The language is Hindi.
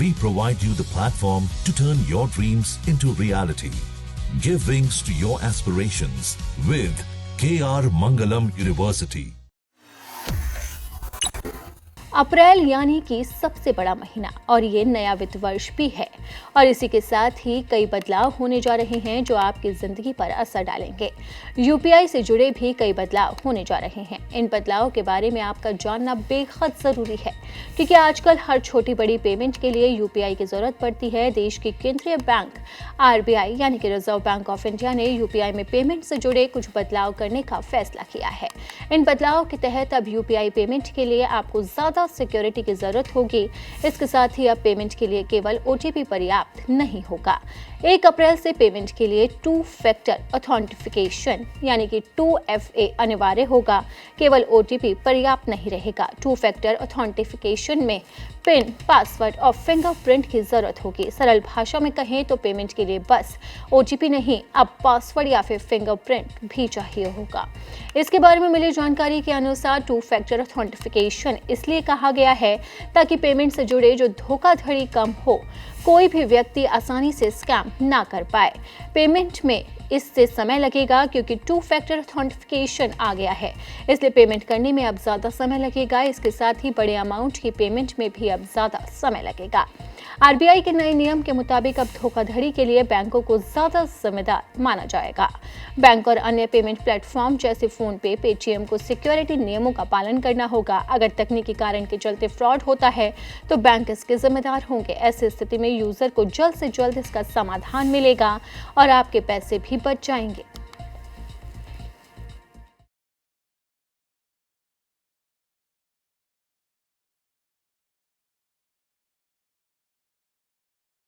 We provide you the platform to turn your dreams into reality. Give wings to your aspirations with KR Mangalam University. अप्रैल यानी कि सबसे बड़ा महीना और ये नया वित्त वर्ष भी है और इसी के साथ ही कई बदलाव होने जा रहे हैं जो आपकी जिंदगी पर असर डालेंगे। यूपीआई से जुड़े भी कई बदलाव होने जा रहे हैं। इन बदलावों के बारे में आपका जानना बेहद जरूरी है क्योंकि आजकल हर छोटी बड़ी पेमेंट के लिए यूपीआई की जरूरत पड़ती है। देश की केंद्रीय बैंक आरबीआई यानी कि रिजर्व बैंक ऑफ इंडिया ने यूपीआई में पेमेंट से जुड़े कुछ बदलाव करने का फैसला किया है। इन बदलावों के तहत अब यूपीआई पेमेंट के लिए आपको ज्यादा सिक्योरिटी की जरूरत होगी। इसके साथ ही अब पेमेंट के लिए केवल ओटीपी पर्याप्त नहीं होगा। 1 अप्रैल से पेमेंट के लिए 2 फैक्टर ऑथेंटिफिकेशन यानी कि 2FA अनिवार्य होगा। केवल ओटीपी पर्याप्त नहीं रहेगा। 2 फैक्टर ऑथेंटिफिकेशन में पिन, पासवर्ड और फिंगरप्रिंट की जरूरत होगी। सरल भाषा में कहें तो पेमेंट के लिए बस ओटीपी नहीं, अब पासवर्ड या फिर फिंगरप्रिंट भी चाहिए होगा। इसके बारे में मिली जानकारी के अनुसार 2 फैक्टर ऑथेंटिफिकेशन इसलिए कहा गया है ताकि पेमेंट से जुड़े जो धोखाधड़ी कम हो, कोई भी व्यक्ति आसानी से स्कैम ना कर पाए। पेमेंट में इससे समय लगेगा क्योंकि 2 फैक्टर ऑथेंटिफिकेशन आ गया है, इसलिए पेमेंट करने में अब ज्यादा समय लगेगा। इसके साथ ही बड़े अमाउंट की पेमेंट में भी अब ज्यादा समय लगेगा। आरबीआई के नए नियम के मुताबिक अब धोखाधड़ी के लिए बैंकों को ज्यादा जिम्मेदार माना जाएगा। बैंक और अन्य पेमेंट प्लेटफॉर्म जैसे फोन पे, पेटीएम को सिक्योरिटी नियमों का पालन करना होगा। अगर तकनीकी कारण के चलते फ्रॉड होता है तो बैंक इसके जिम्मेदार होंगे। ऐसी स्थिति में यूजर को जल्द से जल्द इसका समाधान मिलेगा और आपके पैसे भी बच जाएंगे।